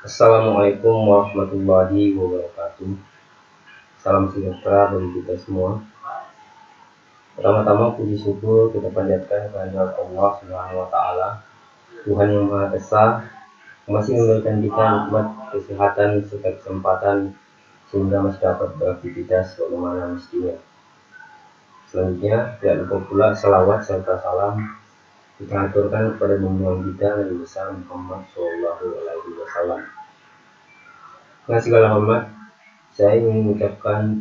Assalamualaikum warahmatullahi wabarakatuh. Salam sejahtera bagi kita semua. Pertama-tama puji syukur kita panjatkan kepada Allah Subhanahu wa taala, Tuhan yang Maha Esa, masih memberikan kita nikmat kesehatan serta kesempatan sehingga masih dapat beraktivitas sebagaimana mestinya. Selanjutnya, tidak lupa pula salawat serta salam kita aturkan kepada junjungan kita Nabi besar Muhammad SAW. Dengan segala hormat, saya ingin mengucapkan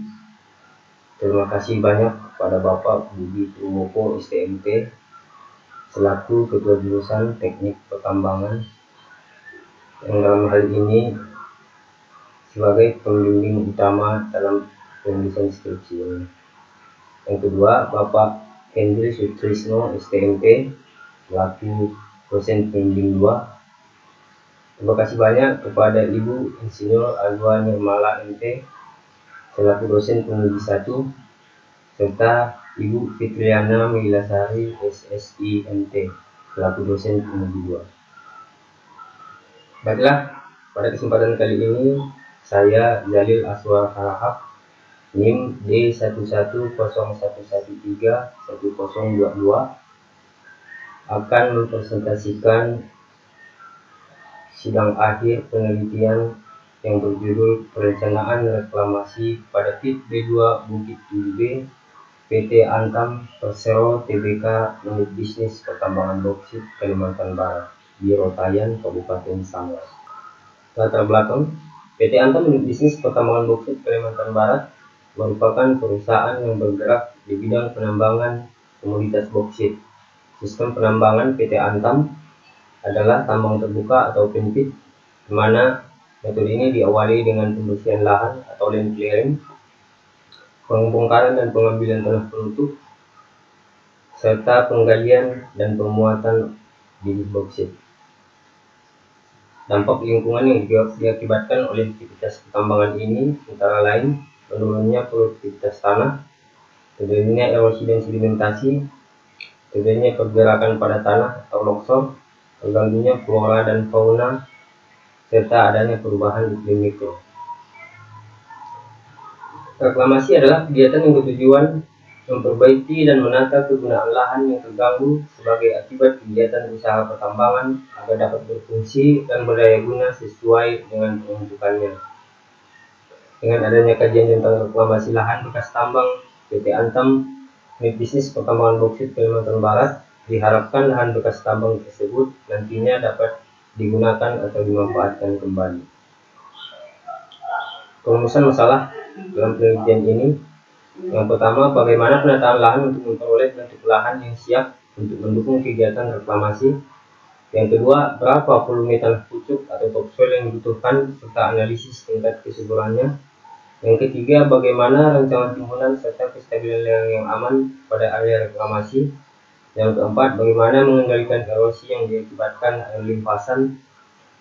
terima kasih banyak kepada Bapak Budi Purwoko STMT selaku Ketua Jurusan Teknik Pertambangan yang dalam hal ini sebagai pembimbing utama dalam penulisan skripsi ini. Yang kedua, Bapak Hendri Sutrisno STMT selaku dosen pembimbing 2. Terima kasih banyak kepada Ibu Insinyur Alwa Nirmala MT selaku dosen pembimbing 1, serta Ibu Fitriana Milasari SSI MT selaku dosen pembimbing 2. Baiklah, pada kesempatan kali ini saya Jalil Aswar Harahap, NIM D1101131022, akan mempresentasikan sidang akhir penelitian yang berjudul Perencanaan Reklamasi pada PIT B2 Bukit 7B PT Antam Persero Tbk Unit Bisnis Pertambangan Boksit Kalimantan Barat di Rotayan, Kabupaten Sanglas. Latar belakang, PT Antam Unit Bisnis Pertambangan Boksit Kalimantan Barat merupakan perusahaan yang bergerak di bidang penambangan komoditas boksit. Sistem penambangan PT Antam adalah tambang terbuka atau open pit, di mana metode ini diawali dengan pembersihan lahan atau land clearing, pembongkaran dan pengambilan tanah penutup, serta penggalian dan pemuatan bibit boksit. Dampak lingkungan yang diakibatkan oleh aktivitas pertambangan ini antara lain menurunnya produktivitas tanah, terjadinya erosi dan sedimentasi, terjadinya pergerakan pada tanah atau longsor, terganggunya flora dan fauna, serta adanya perubahan iklim mikro. Reklamasi adalah kegiatan yang bertujuan memperbaiki dan menata kegunaan lahan yang terganggu sebagai akibat kegiatan usaha pertambangan agar dapat berfungsi dan berdaya guna sesuai dengan peruntukannya. Dengan adanya kajian tentang reklamasi lahan bekas tambang, PT Antam Unit Bisnis Pertambangan Boksit Kalimantan Barat diharapkan lahan bekas tambang tersebut nantinya dapat digunakan atau dimanfaatkan kembali. Perumusan masalah dalam penelitian ini, yang pertama, bagaimana penataan lahan untuk memperoleh bentuk lahan yang siap untuk mendukung kegiatan reklamasi. Yang kedua, berapa volume tanah pucuk atau topsoil yang dibutuhkan serta analisis tingkat kesuburannya. Yang ketiga, bagaimana rancangan timbunan serta kestabilan lereng yang aman pada area reklamasi. Yang keempat, bagaimana mengendalikan erosi yang diakibatkan air limpasan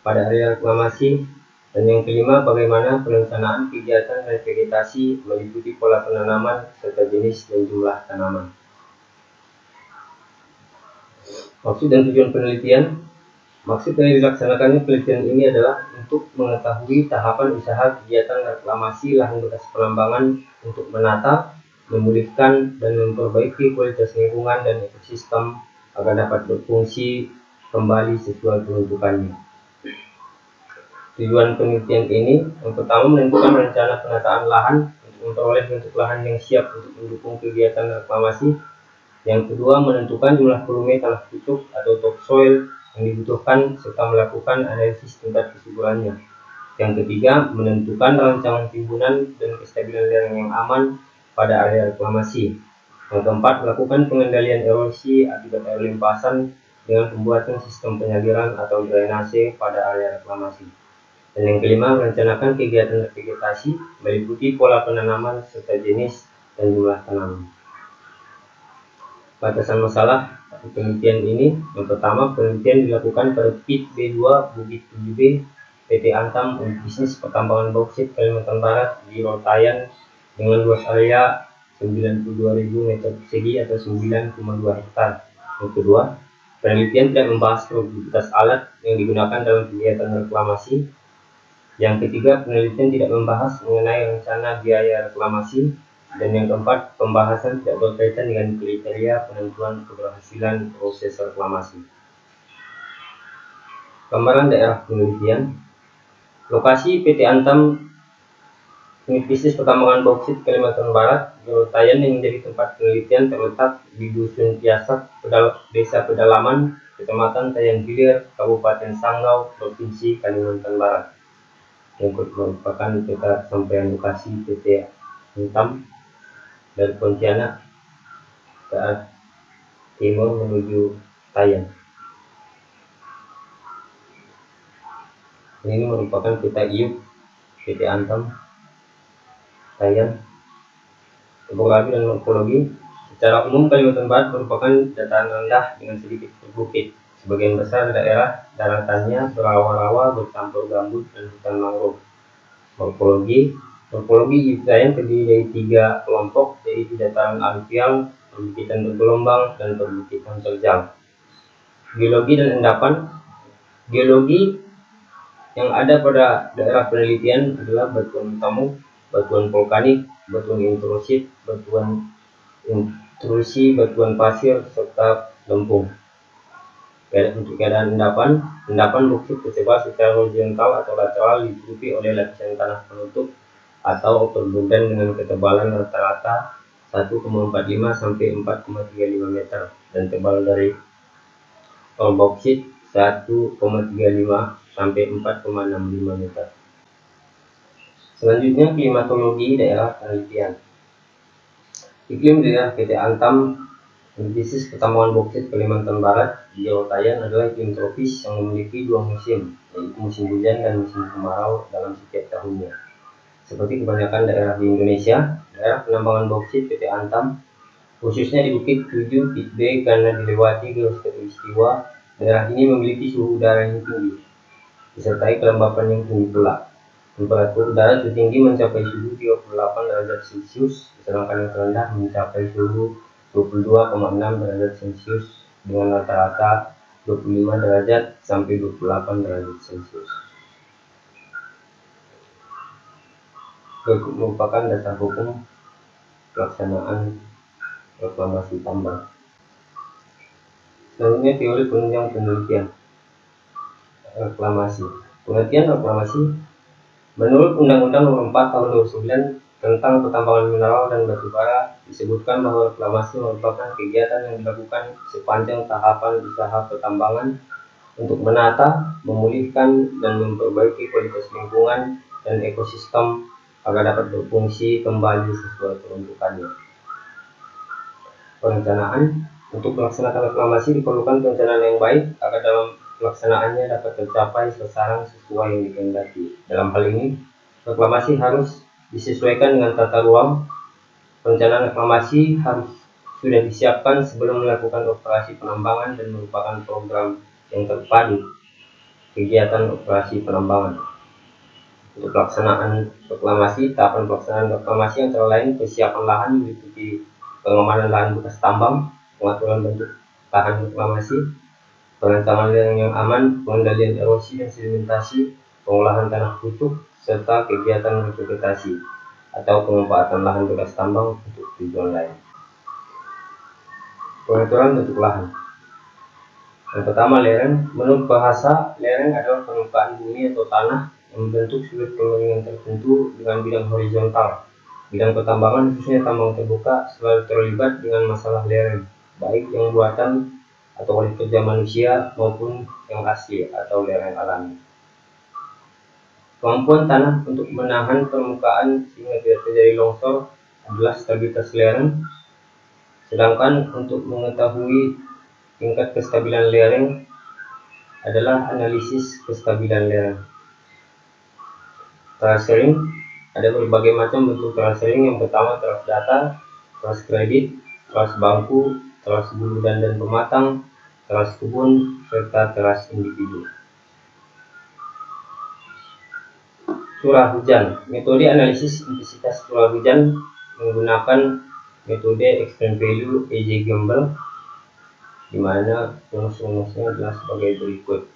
pada area reklamasi. Dan yang kelima, bagaimana perencanaan kegiatan revegetasi meliputi pola penanaman serta jenis dan jumlah tanaman. Maksud dan tujuan penelitian. Maksud dari dilaksanakannya penelitian ini adalah untuk mengetahui tahapan usaha kegiatan reklamasi lahan bekas penambangan untuk menata, memulihkan, dan memperbaiki kualitas lingkungan dan ekosistem agar dapat berfungsi kembali sesuai peruntukannya. Tujuan penelitian ini yang pertama menentukan rencana penataan lahan untuk memperoleh bentuk lahan yang siap untuk mendukung kegiatan reklamasi. Yang kedua, menentukan jumlah volume tanah pucuk atau topsoil yang dibutuhkan serta melakukan analisis tingkat kesuburannya. Yang ketiga, menentukan rancangan timbunan dan kestabilan lereng yang aman pada area reklamasi. Yang keempat, melakukan pengendalian erosi akibat air limpasan dengan pembuatan sistem penyaliran atau drainase pada area reklamasi. Dan yang kelima, merencanakan kegiatan vegetasi meliputi pola penanaman serta jenis dan jumlah tanaman. Batasan masalah penelitian ini, yang pertama, penelitian dilakukan pada PIT B2 Bukit 7B PT Antam Unit Bisnis Pertambangan Boksit Kalimantan Barat di Rotayan dengan luas area 92.000 meter persegi atau 9,2 hektar. Yang kedua, penelitian tidak membahas produktivitas alat yang digunakan dalam kegiatan reklamasi. Yang ketiga, penelitian tidak membahas mengenai rencana biaya reklamasi. Dan yang keempat, pembahasan tidak berkaitan dengan kriteria penentuan keberhasilan proses reklamasi. Gambaran daerah penelitian. Lokasi PT Antam Unit Bisnis Pertambangan Bauksit Kalimantan Barat, Gerotayan, yang menjadi tempat penelitian terletak di Dusun Piasak, Desa Pedalaman, Kecamatan Tayang Hilir, Kabupaten Sanggau, Provinsi Kalimantan Barat. Yang merupakan peta sampaian lokasi PT Antam dari Pontianak ke arah timur menuju Tayang. Ini merupakan peta IUP PT Antam Tayang. Topografi dan morfologi. Secara umum Kalimantan Barat merupakan dataran rendah dengan sedikit berbukit. Sebagian besar daerah daratannya berawa-rawa bercampur gambut dan hutan mangrove. Morfologi IUP Tayang terdiri dari 3 kelompok, yaitu dataran aluvial, perbukitan bergelombang, dan perbukitan terjal. Geologi dan endapan. Geologi yang ada pada daerah penelitian adalah batuan tamu, batuan vulkanik, batuan intrusif, batuan intrusi, batuan pasir, serta lempung. Untuk keadaan endapan bukit tersebar secara horizontal atau lateral ditutupi oleh lapisan tanah penutup atau overburden dengan ketebalan rata-rata 1,45 sampai 4,35 meter dan tebal dari bauksit 1,35 sampai 4,65 meter. Selanjutnya, klimatologi daerah penelitian. Iklim daerah PT Antam Unit Bisnis Pertambangan Bauksit Kalimantan Barat di Gerotayan adalah iklim tropis yang memiliki 2 musim, yaitu musim hujan dan musim kemarau dalam setiap tahunnya. Seperti kebanyakan daerah di Indonesia, daerah penambangan bauksit PT Antam, khususnya di Bukit 7 Pit B, karena dilewati garis khatulistiwa, daerah ini memiliki suhu udara yang tinggi, disertai kelembapan yang tinggi pula. Temperatur udara tertinggi mencapai suhu 38 derajat Celcius, sedangkan yang terendah mencapai suhu 22,6 derajat Celcius dengan rata-rata 25 derajat sampai 28 derajat Celcius. Berikut merupakan dasar hukum pelaksanaan reklamasi tambang. Selanjutnya, teori penunjang penelitian reklamasi. Pengertian reklamasi menurut Undang-Undang Nomor 4 Tahun 2009 tentang pertambangan mineral dan batu bara, disebutkan bahwa reklamasi merupakan kegiatan yang dilakukan sepanjang tahapan usaha pertambangan untuk menata, memulihkan, dan memperbaiki kualitas lingkungan dan ekosistem agar dapat berfungsi kembali sesuai peruntukannya. Perencanaan. Untuk melaksanakan reklamasi diperlukan perencanaan yang baik agar dalam pelaksanaannya dapat tercapai sasaran sesuai yang dikehendaki. Dalam hal ini, reklamasi harus disesuaikan dengan tata ruang. Perencanaan reklamasi harus sudah disiapkan sebelum melakukan operasi penambangan dan merupakan program yang terpadu kegiatan operasi penambangan. Untuk pelaksanaan reklamasi, tahapan pelaksanaan reklamasi antara lain persiapan lahan meliputi pengamanan lahan bekas tambang, pengaturan bentuk lahan reklamasi, perencanaan lereng yang aman, pengendalian erosi dan sedimentasi, pengolahan tanah kutub, serta kegiatan revegetasi atau pemanfaatan lahan bekas tambang untuk tujuan lain. Pengaturan bentuk lahan. Yang pertama, lereng. Menurut bahasa, lereng adalah permukaan bumi atau tanah yang membentuk sudut pengeringan tertentu dengan bidang horizontal. Bidang pertambangan, khususnya tambang terbuka, selalu terlibat dengan masalah lereng, baik yang buatan atau oleh kerja manusia maupun yang asli atau lereng alami. Kemampuan tanah untuk menahan permukaan sehingga tidak terjadi longsor adalah stabilitas lereng. Sedangkan untuk mengetahui tingkat kestabilan lereng adalah analisis kestabilan lereng. Terasering. Ada berbagai macam bentuk terasering. Yang pertama, teras datar, teras kredit, teras bangku, teras bulu dan pematang, teras kebun, serta teras individu. Curah hujan. Metode analisis intensitas curah hujan menggunakan metode extreme value EJ Gamble, di mana rumus-rumusnya adalah sebagai berikut.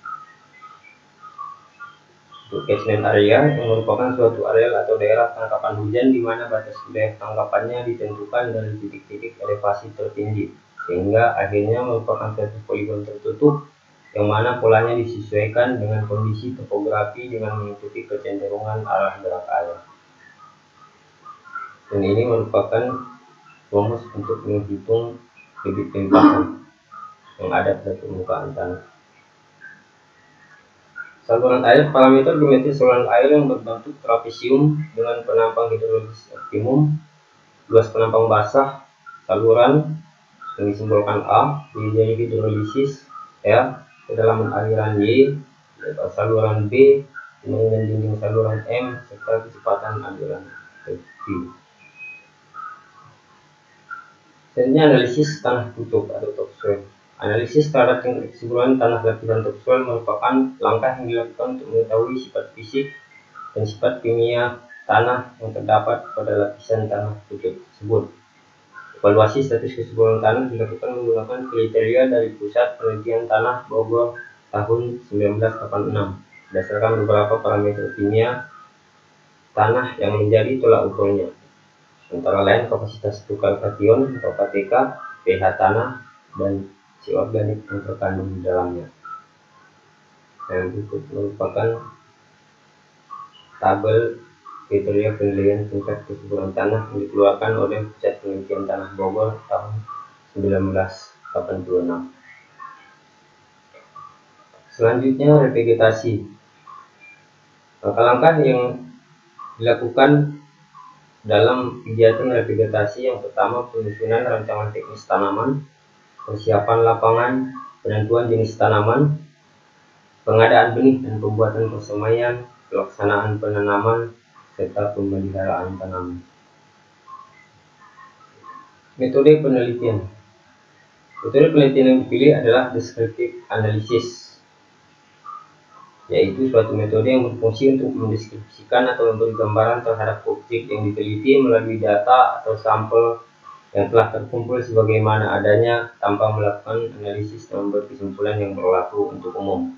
Untuk catchment area yang merupakan suatu areal atau daerah tangkapan hujan di mana batas wilayah tangkapannya ditentukan dari titik-titik elevasi tertinggi, sehingga akhirnya merupakan suatu poligon tertutup yang mana polanya disesuaikan dengan kondisi topografi dengan mengikuti kecenderungan arah gerak air. Dan ini merupakan rumus untuk menghitung debit limpahan yang ada pada permukaan tanah. Saluran air, parameter geometri saluran air yang berbentuk trapesium dengan penampang hidrologis optimum, luas penampang basah saluran yang disimbolkan A, jadi hidrolisis R, kedalaman aliran Y, saluran B, dengan dinding saluran M, serta kecepatan aliran V. Selanjutnya analisis tanah tutup atau topsoil. Analisis terhadap tingkat kesuburan tanah lapisan topsoil merupakan langkah yang dilakukan untuk mengetahui sifat fisik dan sifat kimia tanah yang terdapat pada lapisan tanah tutup tersebut. Evaluasi status kesuburan tanah dilakukan menggunakan kriteria dari Pusat Penelitian Tanah Bogor tahun 1986 berdasarkan beberapa parameter kimia tanah yang menjadi tolak ukurnya, antara lain kapasitas tukar kation atau KTK, pH tanah, dan si organik yang terkandung di dalamnya. Yang berikut merupakan tabel kriteria penilaian tingkat kesuburan tanah yang dikeluarkan oleh Pusat Penelitian Tanah Bogor tahun 1986. Selanjutnya revegetasi. Langkah-langkah yang dilakukan dalam kegiatan revegetasi yang pertama penyusunan rancangan teknis tanaman, persiapan lapangan, penentuan jenis tanaman, pengadaan benih dan pembuatan persemaian, pelaksanaan penanaman, serta pemeliharaan tanaman. Metode penelitian. Metode penelitian yang dipilih adalah descriptive analysis, yaitu suatu metode yang berfungsi untuk mendeskripsikan atau memberi gambaran terhadap objek yang diteliti melalui data atau sampel yang telah terkumpul sebagaimana adanya tanpa melakukan analisis dan membuat kesimpulan yang berlaku untuk umum.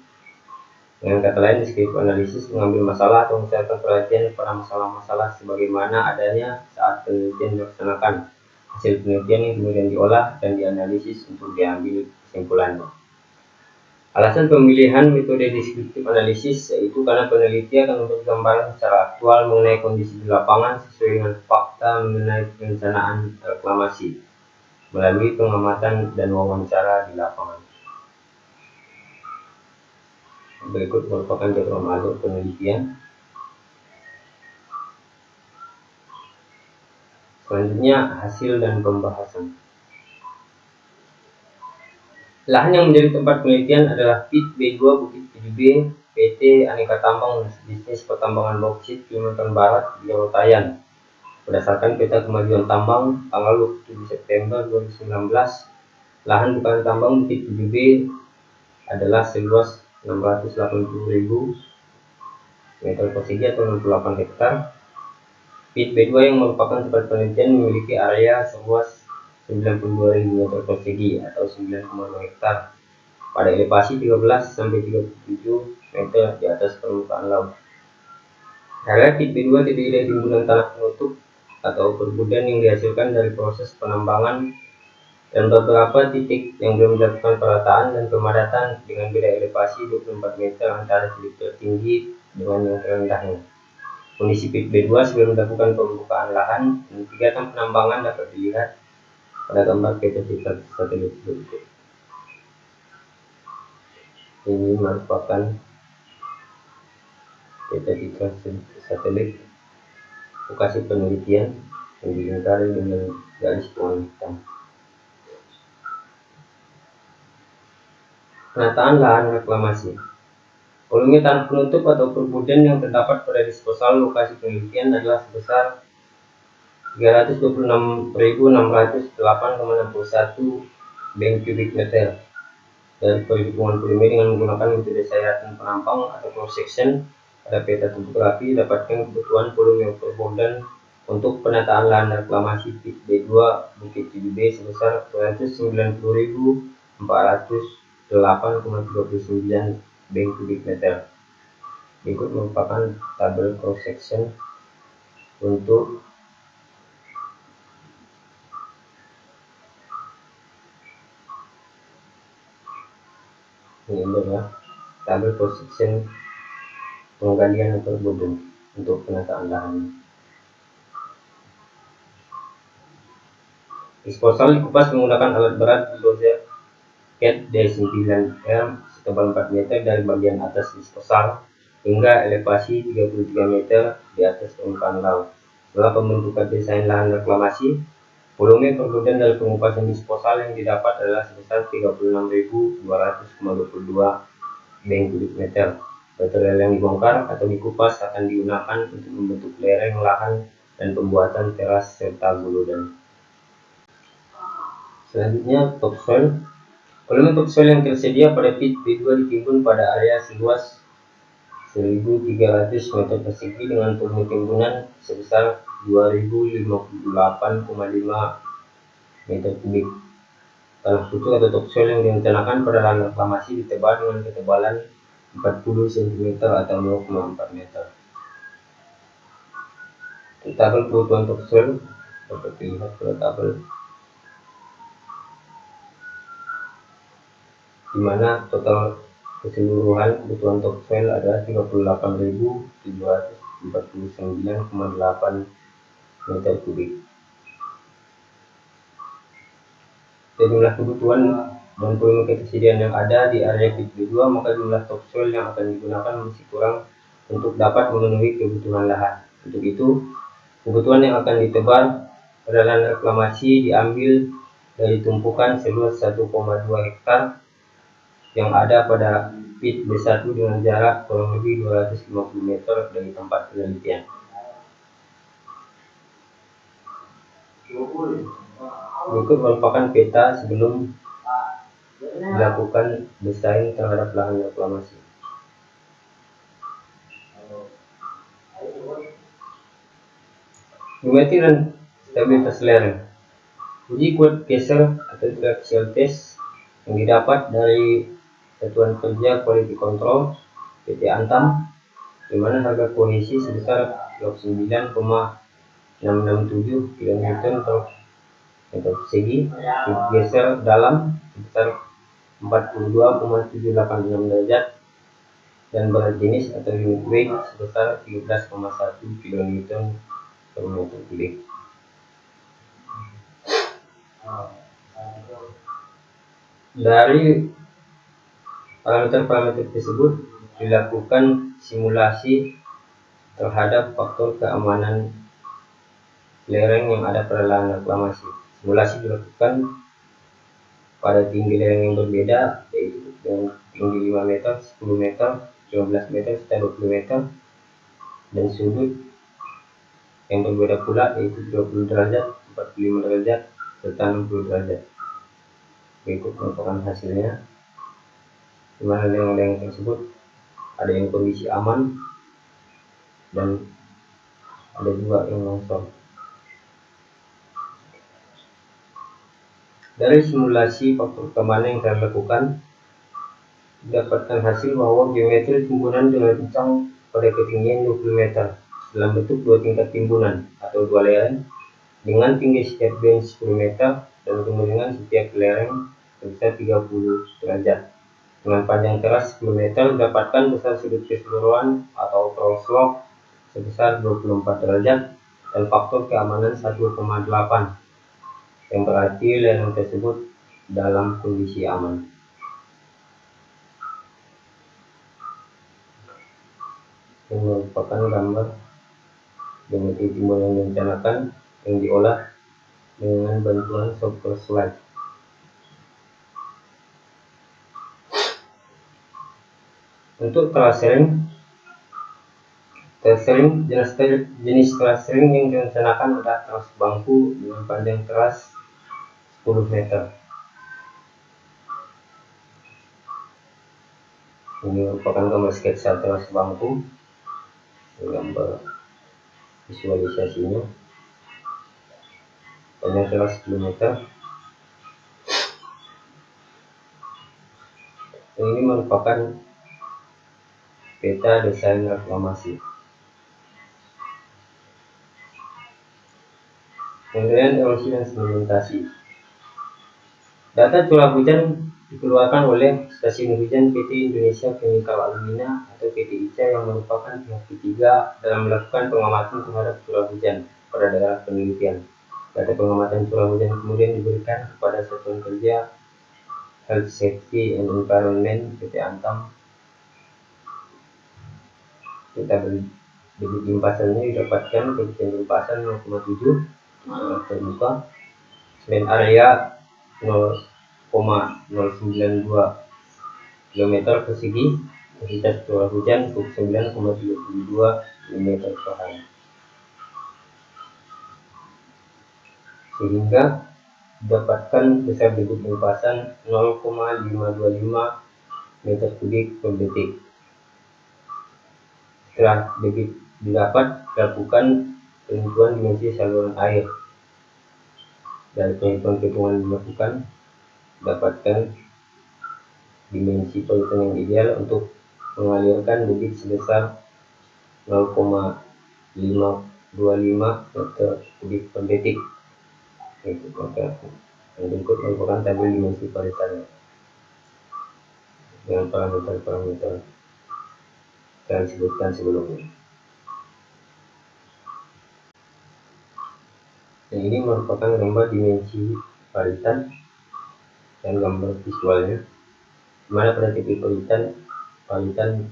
Dengan kata lain, descriptive analysis mengambil masalah atau memusatkan perhatian pada masalah-masalah sebagaimana adanya saat penelitian dilaksanakan. Hasil penelitian yang kemudian diolah dan dianalisis untuk diambil kesimpulannya. Alasan pemilihan metode descriptive analysis yaitu karena peneliti akan memberi gambaran secara aktual mengenai kondisi di lapangan sesuai dengan fakta mengenai perencanaan reklamasi melalui pengamatan dan wawancara di lapangan. Berikut merupakan diagram alur penelitian. Selanjutnya hasil dan pembahasan. Lahan yang menjadi tempat penelitian adalah PIT B2 Bukit 7B PT Aneka Tambang Bisnis Pertambangan Bauksit Kalimantan Barat di Tayan. Berdasarkan peta kemajuan tambang tanggal 7 September 2019, lahan bukaan tambang Bukit 7B adalah seluas 680.000 meter persegi atau 68 hektar. PIT B2 yang merupakan tempat penelitian memiliki area seluas 92.000 meter persegi atau 9,2 hektar pada elevasi 13 sampai 37 meter di atas permukaan laut. Area PIT B2 terdiri dari timbunan tanah penutup atau perbudan yang dihasilkan dari proses penambangan dan beberapa titik yang belum dilakukan perataan dan pemadatan dengan beda elevasi 24 meter antara titik tertinggi dengan yang terendahnya. Kondisi PIT B2 sebelum dilakukan pembukaan lahan dan kegiatan penambangan dapat dilihat pada gambar peta satelit berikut. Ini merupakan peta satelit lokasi penelitian yang dilingkari dengan garis warna hitam. Penataan lahan reklamasi. Volume tanah penutup atau perbudan yang terdapat pada disposal lokasi penelitian adalah sebesar 326.608,61 bank kubik meter. Dari perhitungan volume dengan menggunakan metode sayatan penampang atau cross section pada peta topografi dapatkan kebutuhan volume perbudan untuk penataan lahan reklamasi PIT B2 Bukit 7B sebesar 290.408,39 bank kubik meter. Berikut merupakan tabel cross section untuk ini adalah tabel cross section penggalian perbudung untuk penataan lahan. Disposal dikupas menggunakan alat berat bulldozer Cat D9R setebal 4 meter dari bagian atas disposal hingga elevasi 33 meter di atas permukaan laut. Setelah pembentukan desain lahan reklamasi, volume perbudan dari pengupasan disposal yang didapat adalah sebesar 36.222 beng kubik meter. Material yang dibongkar atau dikupas akan digunakan untuk membentuk lereng lahan dan pembuatan teras serta guludan. Selanjutnya, topsoil. Volume topsoil yang tersedia pada pit B2 ditimbun pada area seluas 1.300 meter persegi dengan volume timbunan sebesar 2.058,5 meter kubik. Tanah pucuk atau topsoil yang direncanakan pada lahan reklamasi ditebal dengan ketebalan 40 cm atau 0,4 meter. Tabel kebutuhan topsoil dapat dilihat pada tabel, di mana total keseluruhan kebutuhan topsoil adalah 38.749,8 meter kubik. Jumlah kebutuhan dan volume ketersediaan yang ada di area pit B2, maka jumlah topsoil yang akan digunakan masih kurang untuk dapat memenuhi kebutuhan lahan. Untuk itu, kebutuhan yang akan ditebar pada lahan reklamasi diambil dari tumpukan seluas 1,2 hektar yang ada pada pit B1 dengan jarak kurang lebih 250 meter dari tempat penelitian. Berikut merupakan peta sebelum dilakukan desain terhadap lahan reklamasi. Geometri dan stabilitas lereng. Uji kuat geser atau traction test yang didapat dari Satuan Kerja Quality Control PT Antam, di mana harga kohesi sebesar 29,667 kN per meter persegi, geser dalam sebesar 42,786 derajat, dan berat jenis atau unit weight sebesar 13,1 kN per meter kubik. Dari parameter-parameter tersebut dilakukan simulasi terhadap faktor keamanan lereng yang ada pada lahan reklamasi. Simulasi dilakukan pada tinggi lereng yang berbeda, yaitu dengan tinggi 5 meter, 10 meter, 15 meter, serta 20 meter, dan sudut yang berbeda pula, yaitu 20 derajat, 45 derajat, serta 60 derajat. Berikut merupakan hasilnya, di mana lereng-lereng tersebut ada yang kondisi aman dan ada juga yang longsor. Dari simulasi faktor keamanan yang telah dilakukan, didapatkan hasil bahwa geometri timbunan dengan kencang pada ketinggian 20 meter dalam bentuk dua tingkat timbunan atau dua lereng dengan tinggi setiap beng 10 meter dan kemiringan setiap lereng sebesar 30 derajat. Dengan panjang teras 10 meter didapatkan besar sudut keseluruhan atau overall slope sebesar 24 derajat dan faktor keamanan 1,8, yang berarti lereng tersebut dalam kondisi aman. Ini merupakan gambar geometri timbunan yang direncanakan yang diolah dengan bantuan software slide. Untuk terasering, jenis terasering yang direncanakan adalah teras bangku dengan panjang teras 10 meter. Ini merupakan gambar sketsa teras bangku, gambar visualisasinya. Panjang teras 10 meter. Ini merupakan Peta desain reklamasi. Penilaian erosi dan sedimentasi. Data curah hujan dikeluarkan oleh Stasiun Hujan PT Indonesia Chemical Alumina atau PT ICA yang merupakan pihak ketiga dalam melakukan pengamatan terhadap curah hujan pada daerah penelitian. Data pengamatan curah hujan kemudian diberikan kepada Satuan Kerja Health Safety and Environment PT Antam. Kita debit limpasannya didapatkan koefisien limpasan 0,7 terbuka dan area 0,092 km persegi, intensitas curah hujan 9,32 mm per hari, sehingga dapatkan besar debit limpasan 0,525 meter kubik per detik. Setelah debit didapat, lakukan penentuan dimensi saluran air. Dari perhitungan dilakukan, dapatkan dimensi polutan yang ideal untuk mengalirkan debit sebesar 0,525 meter kubik per detik. Maka yang berikut merupakan tabel dimensi polutannya dengan parameter-parameter yang disebutkan sebelumnya. Yang ini merupakan gambar dimensi palitan dan gambar visualnya, dimana pada titik palitan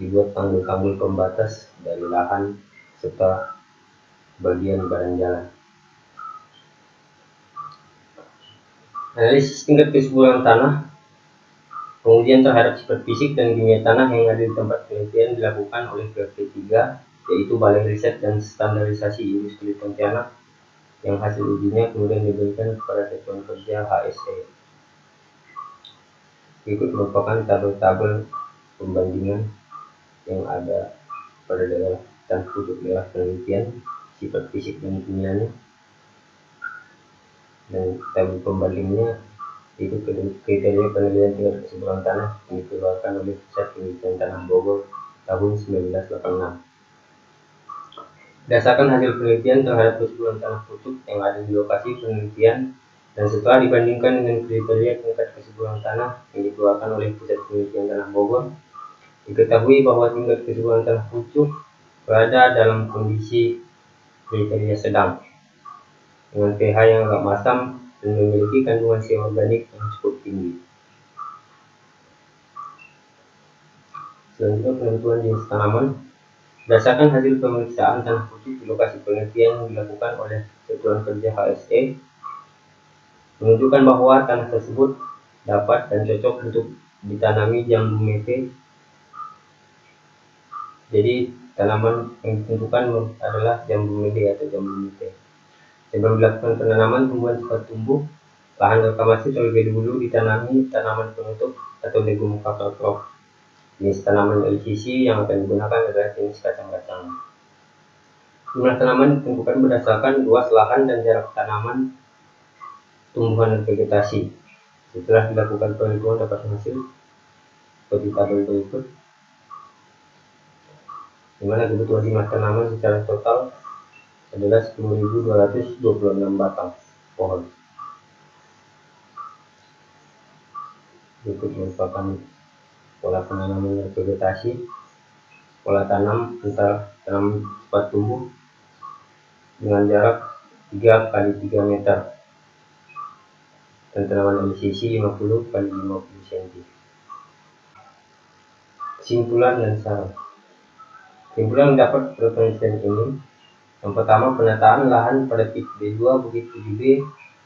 dibuat tanggul-tanggul pembatas dari lahan serta bagian badan jalan. Analisis tingkat kesuburan tanah. Pengujian terhadap sifat fisik dan kimia tanah yang ada di tempat penelitian dilakukan oleh pihak ketiga, yaitu Balai Riset dan Standarisasi Industri Pontianak, yang hasil ujinya kemudian diberikan kepada Satuan Kerja HSE. Berikut merupakan tabel-tabel pembandingan yang ada pada daerah dan kutub daerah penelitian, sifat fisik dan kimianya, dan tabel pembandingnya itu kriteria penilaian tingkat kesuburan tanah yang dikeluarkan oleh Pusat Penelitian Tanah Bogor tahun 1986. Berdasarkan hasil penelitian terhadap kesuburan tanah kutub yang ada di lokasi penelitian dan setelah dibandingkan dengan kriteria tingkat kesuburan tanah yang dikeluarkan oleh Pusat Penelitian Tanah Bogor, diketahui bahwa tingkat kesuburan tanah kutub berada dalam kondisi kriteria sedang dengan pH yang agak masam dan memiliki kandungan CO organik yang cukup tinggi. Selanjutnya penentuan jenis tanaman. Berdasarkan hasil pemeriksaan tanah kutub di lokasi penelitian yang dilakukan oleh Satuan Kerja HSE, menunjukkan bahwa tanah tersebut dapat dan cocok untuk ditanami jambu mete. Jadi tanaman yang ditentukan adalah jambu mete atau jambu mete. Sebelum dilakukan penanaman tumbuhan cepat tumbuh, lahan reklamasi terlebih dahulu ditanami tanaman penutup atau leguminosa crop. Jenis tanaman LCC yang akan digunakan adalah jenis kacang-kacang. Jumlah tanaman ditentukan berdasarkan luas lahan dan jarak tanaman, tumbuhan dan vegetasi. Setelah dilakukan perhitungan dapat hasil seperti tabel berikut, di mana kebutuhan jumlah tanaman secara total adalah 10.226 batang pohon. Berikut merupakan pola penanaman dan vegetasi, pola tanam antara tanaman cepat tumbuh dengan jarak 3 kali 3 meter dan tanaman LCC 50 kali 50 cm. Kesimpulan dan saran. Kesimpulan yang dapat pada penelitian ini, yang pertama, penataan lahan pada PIK B2 Bukit 7B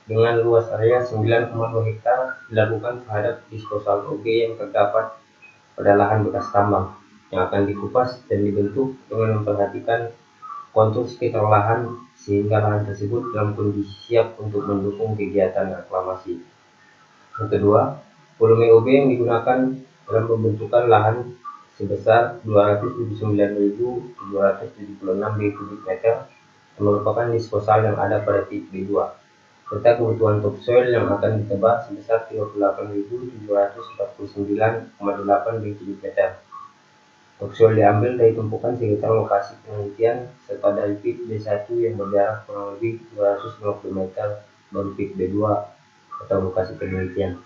dengan luas area 9,2 hektar dilakukan terhadap disposal OG yang terdapat pada lahan bekas tambang yang akan dikupas dan dibentuk dengan memperhatikan kontur sekitar lahan sehingga lahan tersebut dalam kondisi siap untuk mendukung kegiatan reklamasi. Yang kedua, volume OB yang digunakan dalam pembentukan lahan sebesar 279.276 m3 merupakan disposal yang ada pada PIK B2 serta kebutuhan topsoil yang akan ditebak sebesar 38.749,8 m3. Topsoil diambil dari tumpukan sekitar lokasi penelitian serta dari pit B1 yang berjarak kurang lebih 250 meter dari pit B2 atau lokasi penelitian.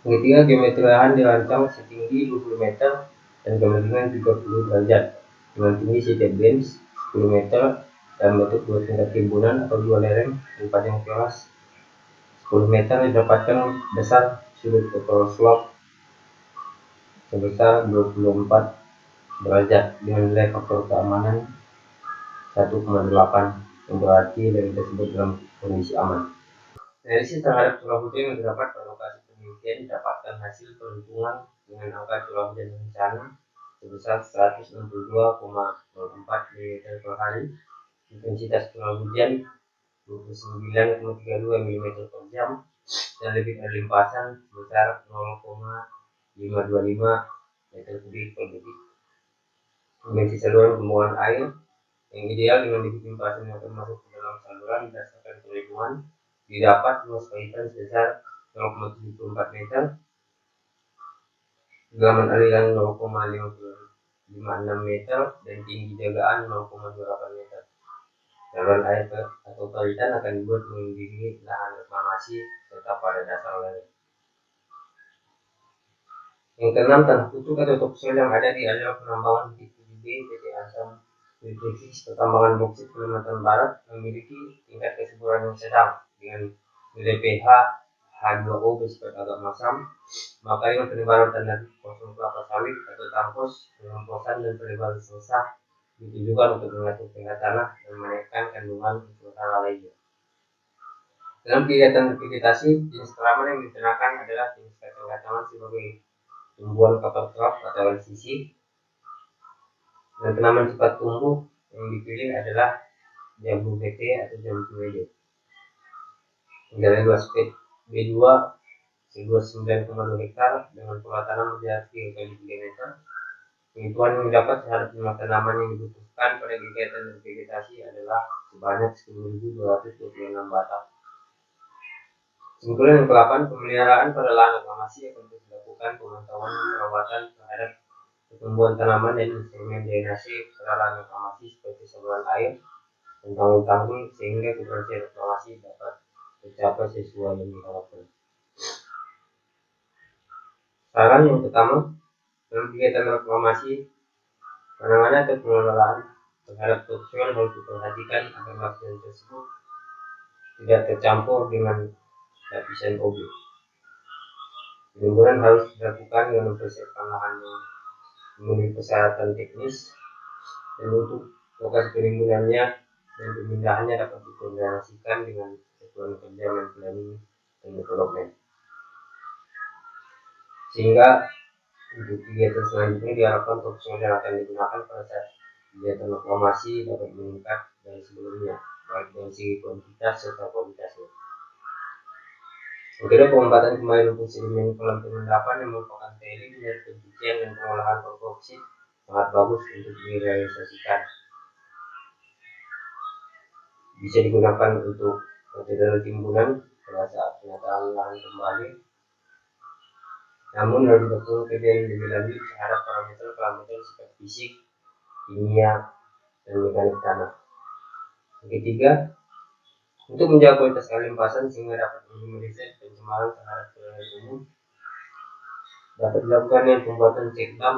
Yang ketiga, geometri lahan dirancang setinggi 20 meter dan kemiringan 30 derajat dengan tinggi setiap bench 10 meter dan bentuk dua tingkat timbunan atau dua lereng dan panjang kelas 10 meter didapatkan dasar sudut total slope sebesar 24 derajat dengan nilai faktor keamanan 1,8 yang berarti dari tersebut dalam kondisi aman. Analisis terhadap curah hujan yang terdapat pada lokasi penelitian didapatkan hasil perhitungan dengan angka curah hujan bencana sebesar 162,04 mm per hari, intensitas curah hujan 29,32 mm per jam, dan debit air limpasan sebesar 0,525 meter kubik per detik. Dimensi saluran pembuangan air yang ideal dengan debit limpasan yang akan masuk ke dalam saluran berdasarkan perhitungan didapat luas paitan sebesar 0,74 meter, kedalaman aliran 0,556 meter, dan tinggi jagaan 0,28 meter. Saluran air atau paitan akan dibuat mengelilingi lahan reklamasi serta pada dasar lereng. Yang keenam, tanah kutuk atau topsoil yang ada di area penambangan bukit B PT Ansam Deteksi Pertambangan Boksit Kalimantan Barat memiliki tingkat kesuburan yang sedang dengan nilai pH H2O bersifat agak masam, maka dengan penyebaran tanah kosong kelapa sawit atau tangkos, pengemposan dan penyebaran sesah ditujukan untuk mengatur pH tanah dan menaikkan kandungan unsur hara lainnya. Dalam kegiatan vegetasi, jenis tanaman yang digunakan adalah jenis kacang-kacangan sebagai tumbuhan cover crop atau LCC, dan tanaman cepat tumbuh yang dipilih adalah jambu BT atau jambu WD. Dari luas B2 seluas 9,2 hektar dengan pola tanam berjarak 3 kali 3 meter. Penghitungan yang didapat terhadap jumlah tanaman yang dibutuhkan pada kegiatan vegetasi adalah sebanyak 10.226 batang. Kesimpulan yang ke-8, pemeliharaan pada lahan reklamasi akan terus dilakukan pemantauan dan perawatan terhadap pertumbuhan tanaman dan instrumen drainase pada lahan reklamasi seperti saluran air dan tanggul-tanggul sehingga keberhasilan reklamasi dapat tercapai sesuai yang diharapkan. Saran yang pertama, dalam kegiatan reklamasi, penanganan atau pengelolaan terhadap topsoil harus diperhatikan agar lapisan tersebut tidak tercampur dengan lapisan objek. Penimbunan harus dilakukan dengan mempersiapkan lahan yang memenuhi persyaratan teknis, dan untuk lokasi penimbunannya dan pemindahannya dapat dikoordinasikan dengan satuan kerja dan planning dan development. Sehingga untuk kegiatan selanjutnya diharapkan topsoil yang akan digunakan pada saat kegiatan reklamasi dapat meningkat dari sebelumnya, baik dari segi kuantitas serta kualitasnya. Kedua, pengobatan kembali lumpur sedimen kolam pengendapan yang merupakan tailing dari pencucian dan pengolahan boksit sangat bagus untuk direalisasikan. Bisa digunakan untuk metode timbunan pada saat penataan lahan kembali. Namun harus dilakukan kajian lebih lanjut terhadap parameter sifat fisik, kimia, dan mekanik tanah. Yang ketiga, untuk menjaga kualitas air limpasan sehingga dapat meminimalisir pencemaran terhadap wilayah umum, dapat dilakukan dengan pembuatan cek dam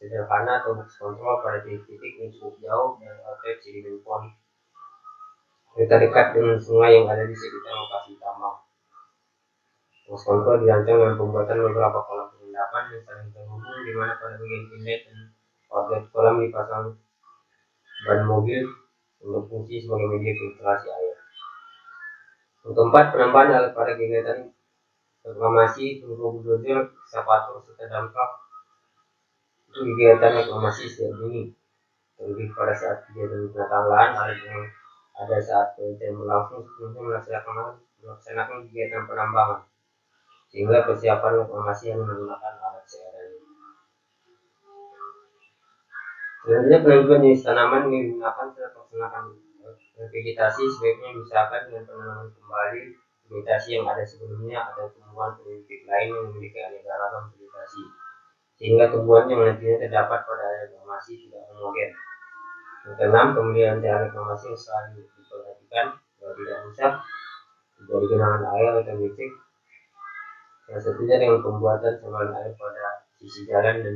sederhana atau box control pada titik-titik yang cukup jauh dari outlet sedimen pond serta dekat dengan sungai yang ada di sekitar lokasi tambang. Box control dirancang dengan pembuatan beberapa kolam pengendapan yang saling terhubung, di mana pada bagian inlet dan outlet kolam dipasang ban mobil yang berfungsi sebagai media filtrasi air. Yang keempat, penambahan alat pada kegiatan reklamasi, turbo bulldozer, ekskavator, serta dampak itu kegiatan reklamasi setiap dini, terlebih pada saat kegiatan penataan lahan ada saat penelitian berlangsung sebelumnya melaksanakan kegiatan penambangan, sehingga persiapan reklamasi yang menggunakan alat seadanya. Selanjutnya, penentuan jenis tanaman yang digunakan saat pelaksanaan vegetasi sebaiknya diusahakan dengan penanaman kembali vegetasi yang ada sebelumnya atau tumbuhan perintik lain yang memiliki aneka ragam vegetasi, sehingga tumbuhan yang nantinya terdapat pada air reklamasi tidak homogen. Yang keenam, pemilihan daerah reklamasi selalu diperhatikan agar tidak rusak dari genangan air atau becek, salah satunya dengan pembuatan saluran air pada sisi jalan dan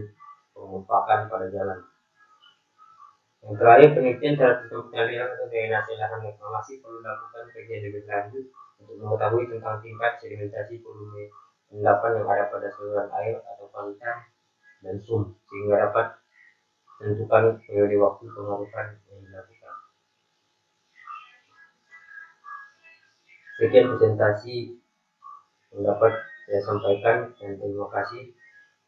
pengompakan pada jalan. Yang terakhir, penelitian terhadap sistem pengaliran atau drainase lahan reklamasi perlu dilakukan kajian lebih lanjut untuk mengetahui tentang tingkat sedimentasi volume endapan yang ada pada saluran air atau palutan dan sump, sehingga dapat menentukan periode waktu pengarukan yang dilakukan. Sekian presentasi yang dapat saya sampaikan dan terima kasih.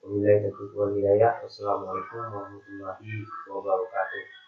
Wabillahi taufiq wal hidayah. Wassalamualaikum warahmatullahi wabarakatuh.